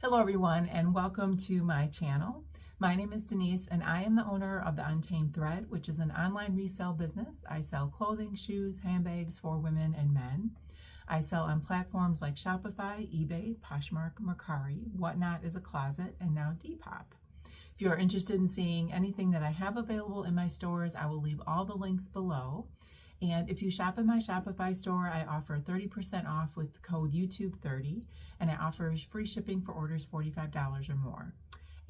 Hello everyone and welcome to my channel. My name is Denise and I am the owner of The Untamed Thread, which is an online resale business. I sell clothing, shoes, handbags for women and men. I sell on platforms like Shopify, eBay, Poshmark, Mercari, Whatnot is a Closet, and now Depop. If you are interested in seeing anything that I have available in my stores, I will leave all the links below. And if you shop in my Shopify store, I offer 30% off with the code YouTube30, and I offer free shipping for orders $45 or more.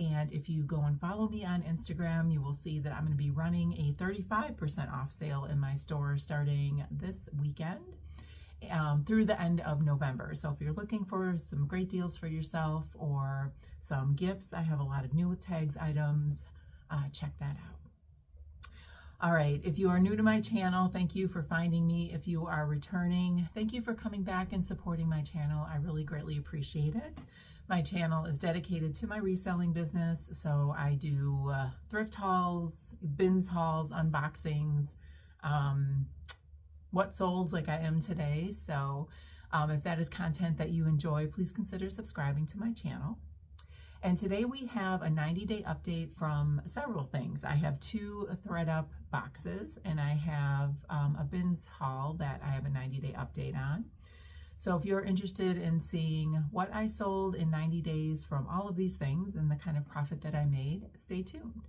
And if you go and follow me on Instagram, you will see that I'm going to be running a 35% off sale in my store starting this weekend through the end of November. So if you're looking for some great deals for yourself or some gifts, I have a lot of new tags items. Check that out. All right, if you are new to my channel, thank you for finding me. If you are returning, thank you for coming back and supporting my channel. I really greatly appreciate it. My channel is dedicated to my reselling business, so I do thrift hauls, bins hauls, unboxings, what solds like I am today. So if that is content that you enjoy, please consider subscribing to my channel. And today we have a 90-day update from several things. I have 2 ThredUp boxes and I have a bins haul that I have a 90-day update on. So if you're interested in seeing what I sold in 90 days from all of these things and the kind of profit that I made, stay tuned.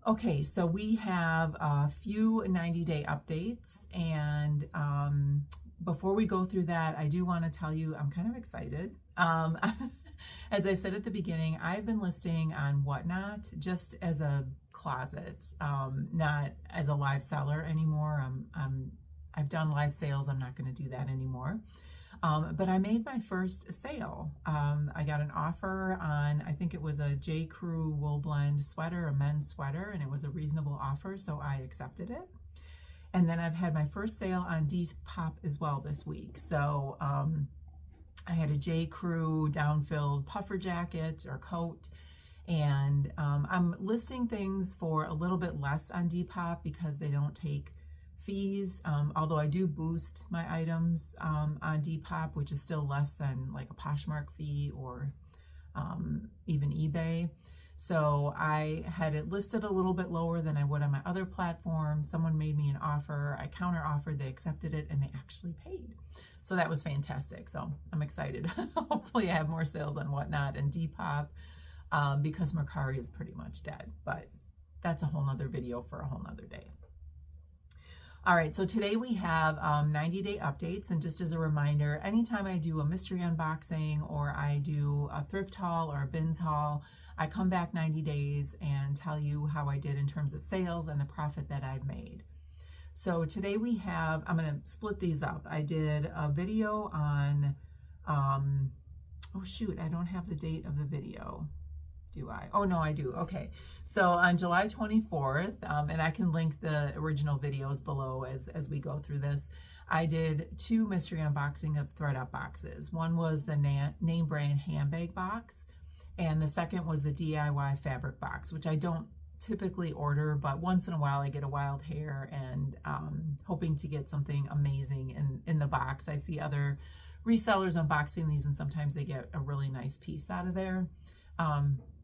Okay, so we have a few 90-day updates, and before we go through that, I do want to tell you I'm kind of excited. As I said at the beginning, I've been listing on Whatnot just as a closet, not as a live seller anymore. I've done live sales. I'm not going to do that anymore. But I made my first sale. I got an offer on, I think it was a J. Crew wool blend sweater, a men's sweater, and it was a reasonable offer, so I accepted it. And then I've had my first sale on Depop as well this week. So I had a J. Crew down-filled puffer jacket or coat, and I'm listing things for a little bit less on Depop because they don't take fees, although I do boost my items on Depop, which is still less than like a Poshmark fee or even eBay. So I had it listed a little bit lower than I would on my other platform. Someone made me an offer, I counter offered, they accepted it, and they actually paid. So that was fantastic. So I'm excited. Hopefully I have more sales on Whatnot and Depop because Mercari is pretty much dead, but that's a whole nother video for a whole nother day. All right, so today we have 90-day updates, and just as a reminder, anytime I do a mystery unboxing or I do a thrift haul or a bins haul, I come back 90 days and tell you how I did in terms of sales and the profit that I've made. So today we have, I'm going to split these up. I did a video on, oh shoot, I don't have the date of the video. Do I? Oh no, I do. Okay. So on July 24th, and I can link the original videos below as we go through this, I did 2 mystery unboxing of ThredUp boxes. One was the name brand handbag box, and the second was the DIY fabric box, which I don't typically order, but once in a while I get a wild hair and hoping to get something amazing in the box. I see other resellers unboxing these and sometimes they get a really nice piece out of there.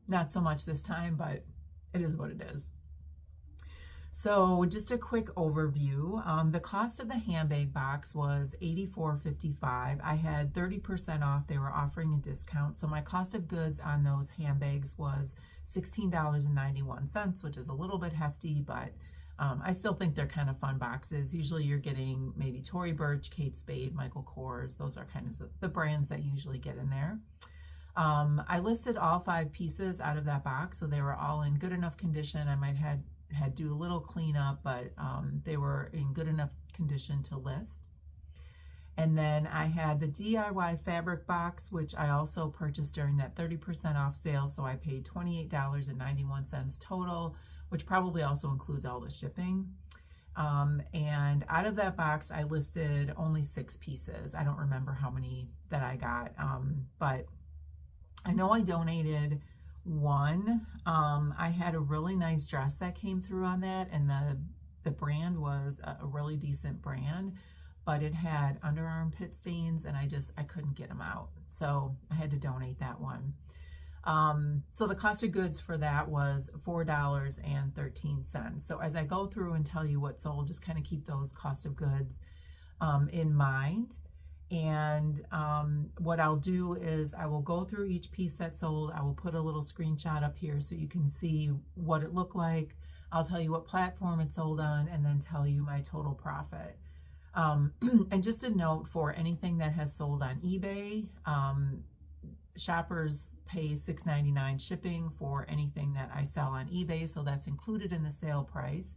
Not so much this time, but it is what it is. So just a quick overview. The cost of the handbag box was $84.55. I had 30% off. They were offering a discount. So my cost of goods on those handbags was $16.91, which is a little bit hefty, but I still think they're kind of fun boxes. Usually you're getting maybe Tory Burch, Kate Spade, Michael Kors. Those are kind of the brands that you usually get in there. I listed all 5 pieces out of that box, so they were all in good enough condition. I might had do a little cleanup, but they were in good enough condition to list. And then I had the DIY fabric box, which I also purchased during that 30% off sale, so I paid $28.91 total, which probably also includes all the shipping. And out of that box, I listed only 6 pieces. I don't remember how many that I got, but I know I donated 1. I had a really nice dress that came through on that, and the brand was a really decent brand, but it had underarm pit stains and I couldn't get them out. So I had to donate that one. So the cost of goods for that was $4.13. So as I go through and tell you what sold, just kind of keep those cost of goods in mind. And what I'll do is I will go through each piece that sold. I will put a little screenshot up here so you can see what it looked like. I'll tell you what platform it sold on, and then tell you my total profit. And just a note, for anything that has sold on eBay, shoppers pay $6.99 shipping for anything that I sell on eBay, so that's included in the sale price.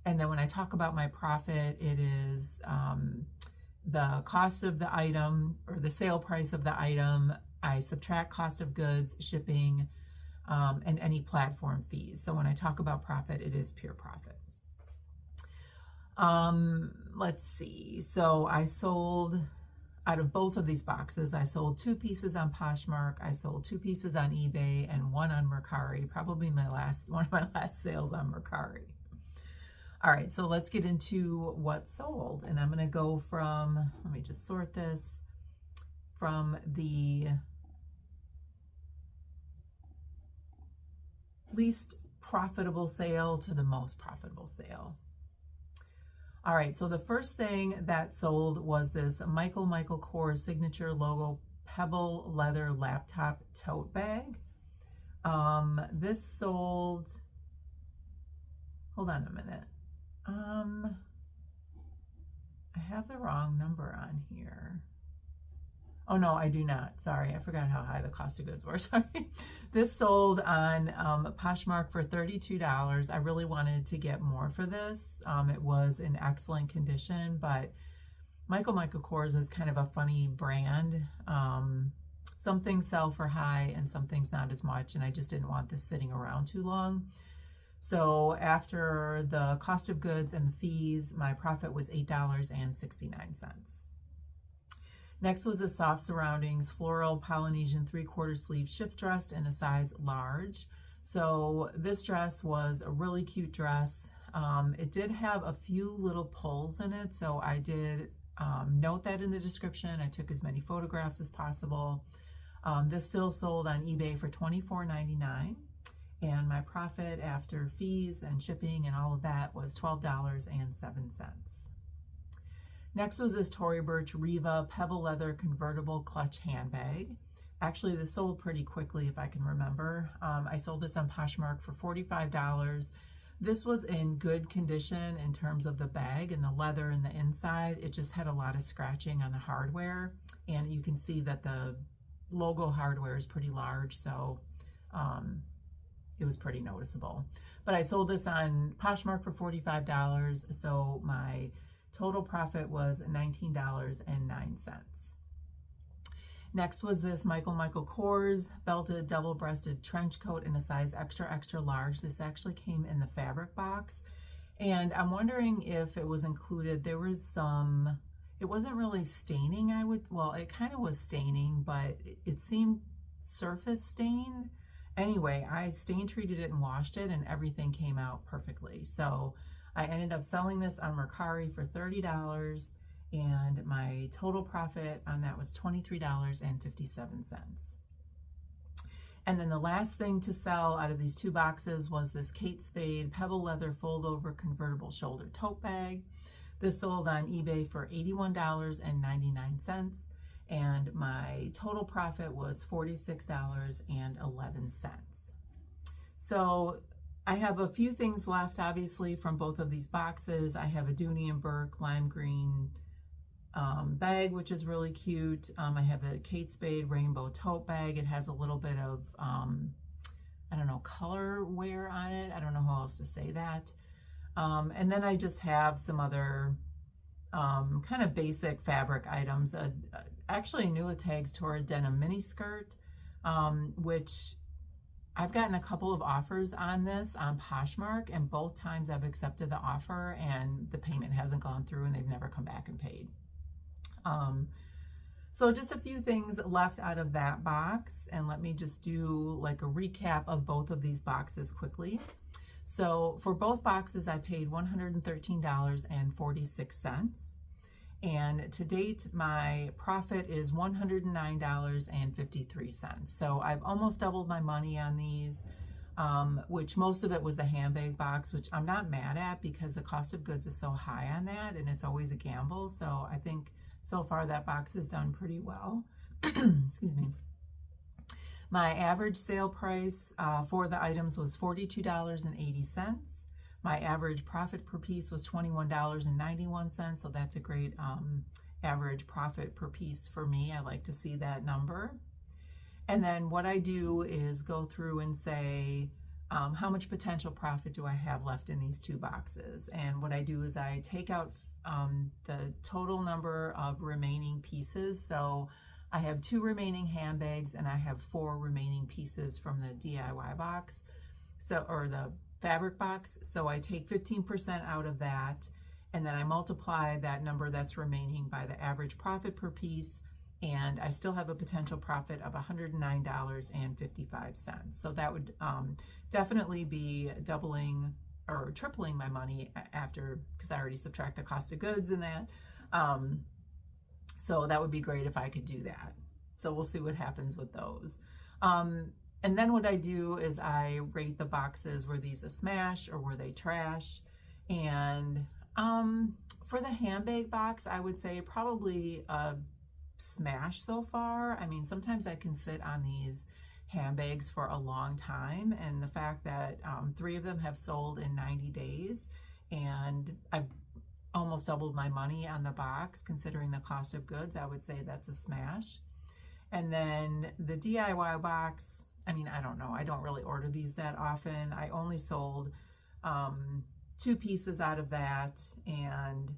And then when I talk about my profit, it is the cost of the item, or the sale price of the item. I subtract cost of goods, shipping, and any platform fees. So when I talk about profit, it is pure profit. Let's see. So I sold, out of both of these boxes, I sold 2 pieces on Poshmark, I sold 2 pieces on eBay, and 1 on Mercari, probably one of my last sales on Mercari. All right, so let's get into what sold. And I'm going to go from, let me just sort this, from the least profitable sale to the most profitable sale. All right, so the first thing that sold was this Michael Kors signature logo pebble leather laptop tote bag. This sold, hold on a minute. I have the wrong number on here. Oh no, I do not. Sorry, I forgot how high the cost of goods were. Sorry. This sold on Poshmark for $32. I really wanted to get more for this. It was in excellent condition, but Michael Kors is kind of a funny brand. Some things sell for high and some things not as much, and I just didn't want this sitting around too long. So after the cost of goods and the fees, my profit was $8.69. Next was a soft surroundings floral Polynesian 3/4 sleeve shift dress in a size large. So this dress was a really cute dress. It did have a few little pulls in it, so I did note that in the description. I took as many photographs as possible. This still sold on eBay for $24.99, and my profit after fees and shipping and all of that was $12.07. Next was this Tory Burch Riva pebble leather convertible clutch handbag. Actually, this sold pretty quickly, if I can remember. I sold this on Poshmark for $45. This was in good condition in terms of the bag and the leather in the inside. It just had a lot of scratching on the hardware, and you can see that the logo hardware is pretty large, so it was pretty noticeable. But I sold this on Poshmark for $45, so my total profit was $19.09. Next was this Michael Kors belted double-breasted trench coat in a size extra, extra large. This actually came in the fabric box, and I'm wondering if it was included. There was some, it wasn't really staining, well, it kind of was staining, but it seemed surface stained. Anyway, I stain treated it and washed it, and everything came out perfectly. So I ended up selling this on Mercari for $30, and my total profit on that was $23.57. And then the last thing to sell out of these 2 boxes was this Kate Spade pebble leather fold-over convertible shoulder tote bag. This sold on eBay for $81.99, and my total profit was $46.11. So I have a few things left, obviously, from both of these boxes. I have a Dooney & Bourke lime green bag, which is really cute. I have the Kate Spade rainbow tote bag. It has a little bit of, I don't know, color wear on it. I don't know how else to say that. And then I just have some other kind of basic fabric items. Actually, Nula tags toward a denim mini skirt, which I've gotten a couple of offers on this on Poshmark, and both times I've accepted the offer and the payment hasn't gone through and they've never come back and paid. So just a few things left out of that box, and let me just do like a recap of both of these boxes quickly. So for both boxes, I paid $113.46. And to date, my profit is $109.53. So I've almost doubled my money on these, which most of it was the handbag box, which I'm not mad at because the cost of goods is so high on that and it's always a gamble. So I think so far that box has done pretty well. Excuse me. My average sale price for the items was $42.80. My average profit per piece was $21.91, so that's a great average profit per piece for me. I like to see that number. And then what I do is go through and say, how much potential profit do I have left in these two boxes? And what I do is I take out the total number of remaining pieces. So I have 2 remaining handbags and I have 4 remaining pieces from the DIY box, or the fabric box. So I take 15% out of that, and then I multiply that number that's remaining by the average profit per piece, and I still have a potential profit of $109.55. So that would definitely be doubling or tripling my money after, because I already subtract the cost of goods in that. So that would be great if I could do that. So we'll see what happens with those. And then what I do is I rate the boxes. Were these a smash or were they trash? And for the handbag box, I would say probably a smash so far. I mean, sometimes I can sit on these handbags for a long time, and the fact that 3 of them have sold in 90 days and I've almost doubled my money on the box considering the cost of goods, I would say that's a smash. And then the DIY box, I mean, I don't know. I don't really order these that often. I only sold 2 pieces out of that, and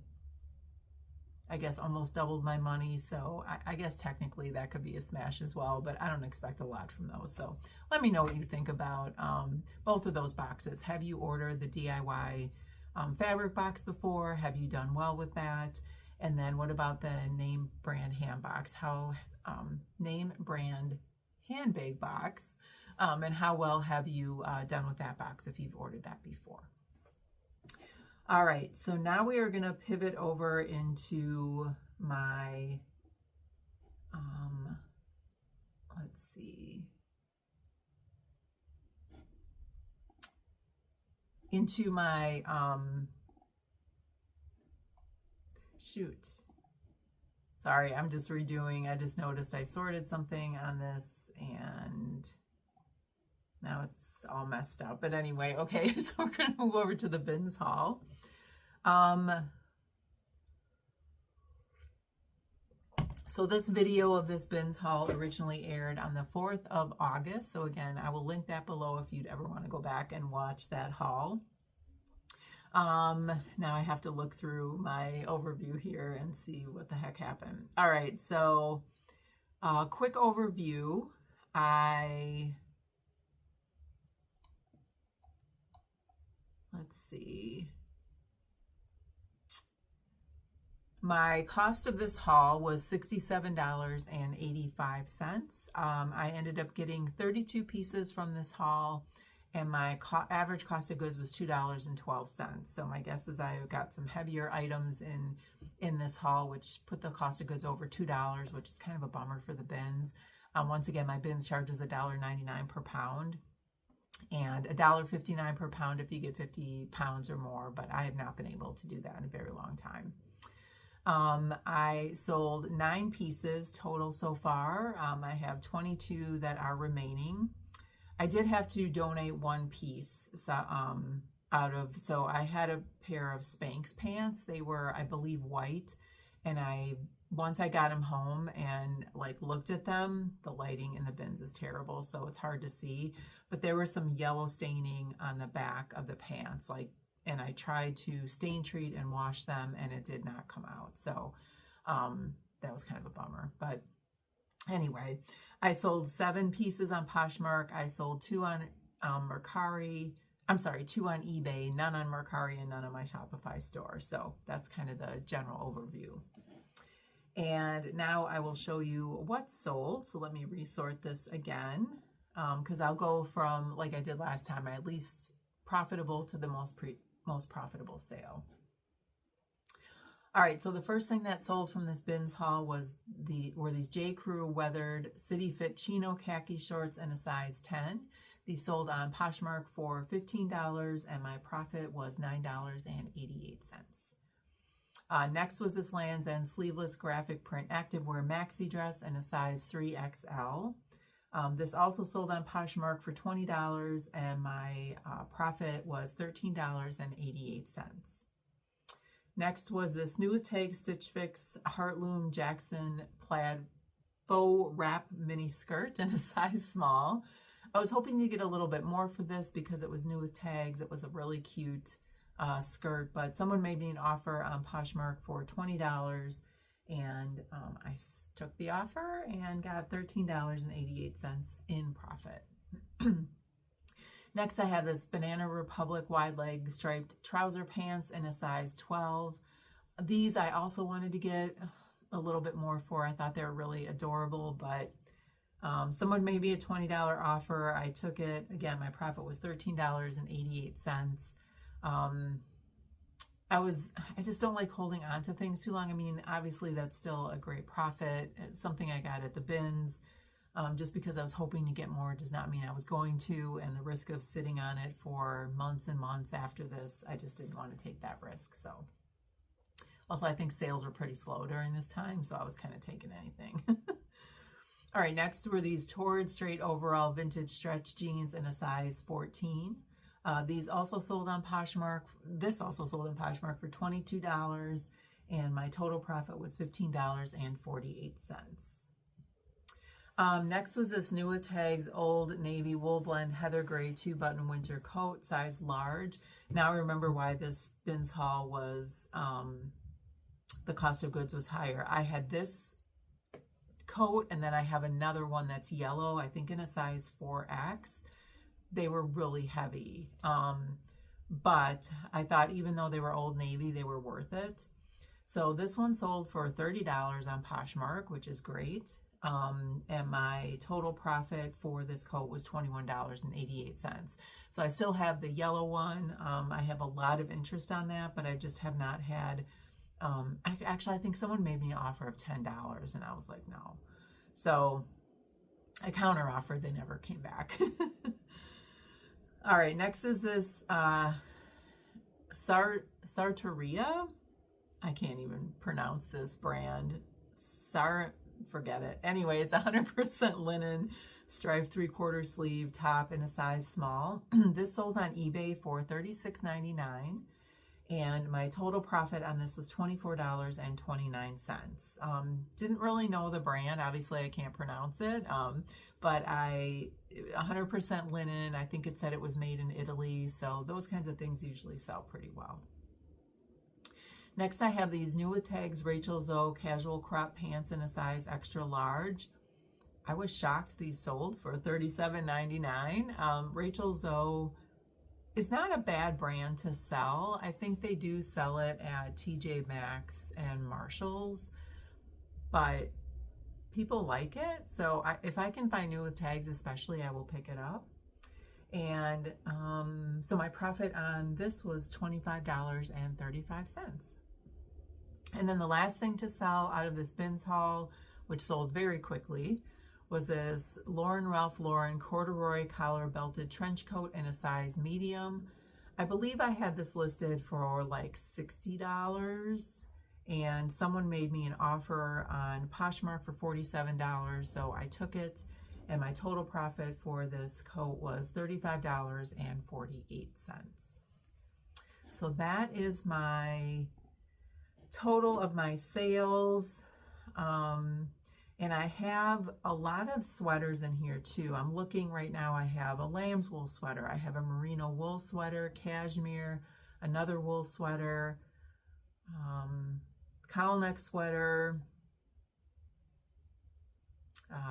I guess almost doubled my money. So I guess technically that could be a smash as well, but I don't expect a lot from those. So let me know what you think about both of those boxes. Have you ordered the DIY fabric box before? Have you done well with that? And then what about the name brand hand box? Name brand handbag box, and how well have you done with that box if you've ordered that before? All right, so now we are going to pivot over into my, let's see, into my, shoot. Sorry, I'm just redoing. I just noticed I sorted something on this and now it's all messed up. But anyway, okay, so we're going to move over to the bins haul. So this video of this bins haul originally aired on the 4th of August. So again, I will link that below if you'd ever want to go back and watch that haul. Now I have to look through my overview here and see what the heck happened. All right, so quick overview. Let's see. My cost of this haul was $67.85. I ended up getting 32 pieces from this haul, and my average cost of goods was $2.12. So my guess is I got some heavier items in this haul, which put the cost of goods over $2, which is kind of a bummer for the bins. Once again, my bins charges $1.99 per pound and $1.59 per pound if you get 50 pounds or more, but I have not been able to do that in a very long time. I sold 9 pieces total so far. I have 22 that are remaining. I did have to donate 1 piece, so I had a pair of Spanx pants. They were, I believe, white, and once I got them home and looked at them, the lighting in the bins is terrible, so it's hard to see, but there was some yellow staining on the back of the pants, and I tried to stain treat and wash them, and it did not come out. So that was kind of a bummer. But anyway, I sold 7 pieces on Poshmark. I sold 2 on Mercari. I'm sorry, 2 on eBay, none on Mercari, and none on my Shopify store. So that's kind of the general overview. And now I will show you what's sold. So let me resort this again, because I'll go from, like I did last time, my least profitable to the most profitable sale. All right, so the first thing that sold from this bins haul were these J. Crew weathered City Fit chino khaki shorts in a size 10. These sold on Poshmark for $15, and my profit was $9.88. Next was this Lands' End sleeveless graphic print activewear maxi dress in a size 3XL. This also sold on Poshmark for $20, and my profit was $13.88. Next was this New With Tags Stitch Fix Heartloom Jackson plaid faux wrap mini skirt in a size small. I was hoping to get a little bit more for this because it was new with tags. It was a really cute skirt, but someone made me an offer on Poshmark for $20, and I took the offer and got $13.88 in profit. Next, I have this Banana Republic wide leg striped trouser pants in a size 12. These I also wanted to get a little bit more for. I thought they were really adorable, but someone made me a $20 offer. I took it. Again, my profit was $13.88. I just don't like holding on to things too long. I mean, obviously that's still a great profit. It's something I got at the bins. Just because I was hoping to get more does not mean I was going to, and the risk of sitting on it for months and months after this, I just didn't want to take that risk. So also I think sales were pretty slow during this time, so I was kind of taking anything. All right, next were these Torrid straight overall vintage stretch jeans in a size 14. These also sold on Poshmark. This also sold on Poshmark for $22, and my total profit was $15.48. Next was this New With Tags Old Navy Wool Blend Heather Gray 2-button winter coat, size large. Now I remember why this bins haul was, the cost of goods was higher. I had this coat, and then I have another one that's yellow, I think in a size 4X. They were really heavy, but I thought even though they were Old Navy, they were worth it. So this one sold for $30 on Poshmark, which is great. And my total profit for this coat was $21.88. So I still have the yellow one. I have a lot of interest on that, but I just have not had, actually, I think someone made me an offer of $10, and I was like, no. So I counter offered, they never came back. All right, next is this Sartoria. I can't even pronounce this brand. Forget it. Anyway, it's 100% linen, striped 3/4 sleeve top in a size small. This sold on eBay for $36.99, and my total profit on this was $24.29. Didn't really know the brand. Obviously, I can't pronounce it, but 100% linen. I think it said it was made in Italy, so those kinds of things usually sell pretty well. Next, I have these New With Tags Rachel Zoe casual crop pants in a size extra large. I was shocked these sold for $37.99. Rachel Zoe is not a bad brand to sell. I think they do sell it at TJ Maxx and Marshall's, but people like it. So if I can find New With Tags especially, I will pick it up. And so my profit on this was $25.35. And then the last thing to sell out of this bins haul, which sold very quickly, was this Ralph Lauren corduroy collar belted trench coat in a size medium. I believe I had this listed for like $60, and someone made me an offer on Poshmark for $47, so I took it, and my total profit for this coat was $35.48. So that is my total of my sales. And I have a lot of sweaters in here too. I'm looking right now. I have a lamb's wool sweater. I have a merino wool sweater, cashmere, another wool sweater, cowl neck sweater,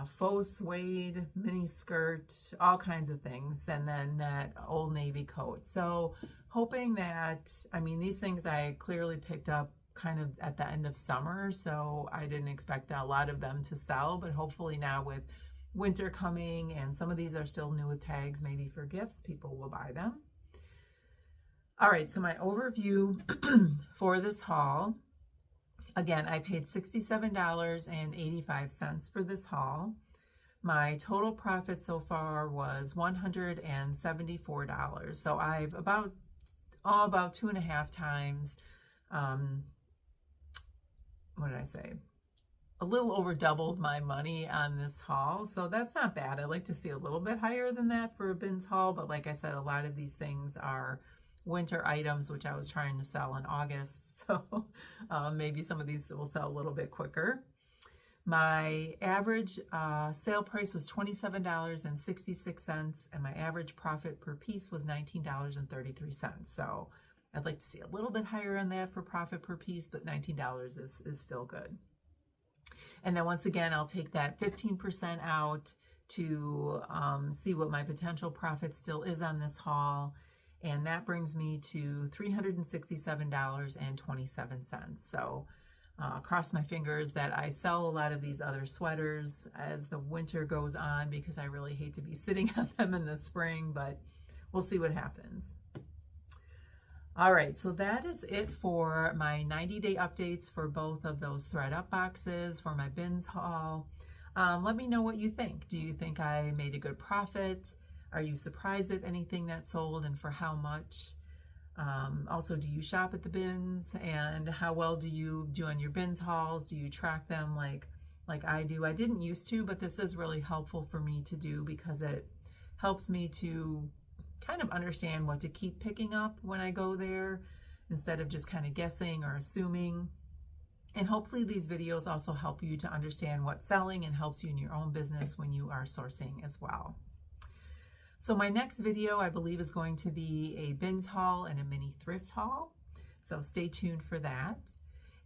faux suede mini skirt, all kinds of things, and then that Old Navy coat. So hoping that, I mean, these things I clearly picked up kind of at the end of summer, so I didn't expect a lot of them to sell, but hopefully now with winter coming and some of these are still New With Tags, maybe for gifts, people will buy them. All right, so my overview for this haul Again, I paid $67.85 for this haul. My total profit so far was $174. So I've about 2.5 times, what did I say? A little over doubled my money on this haul. So that's not bad. I'd like to see a little bit higher than that for a bins haul. But like I said, a lot of these things are winter items, which I was trying to sell in August. So maybe some of these will sell a little bit quicker. My average sale price was $27.66, and my average profit per piece was $19.33. So I'd like to see a little bit higher on that for profit per piece, but $19 is still good. And then once again, I'll take that 15% out to see what my potential profit still is on this haul. And that brings me to $367.27. So cross my fingers that I sell a lot of these other sweaters as the winter goes on, because I really hate to be sitting on them in the spring, but we'll see what happens. All right, so that is it for my 90-day updates for both of those ThredUp boxes for my bins haul. Let me know what you think. Do you think I made a good profit? Are you surprised at anything that sold and for how much? Also, do you shop at the bins, and how well do you do on your bins hauls? Do you track them like I do? I didn't used to, but this is really helpful for me to do because it helps me to kind of understand what to keep picking up when I go there instead of just kind of guessing or assuming. And hopefully these videos also help you to understand what's selling and helps you in your own business when you are sourcing as well. So my next video, I believe, is going to be a bins haul and a mini thrift haul. So stay tuned for that.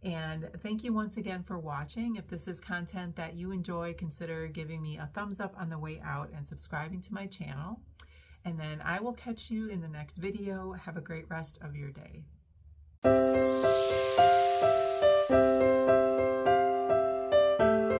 And thank you once again for watching. If this is content that you enjoy, consider giving me a thumbs up on the way out and subscribing to my channel. And then I will catch you in the next video. Have a great rest of your day.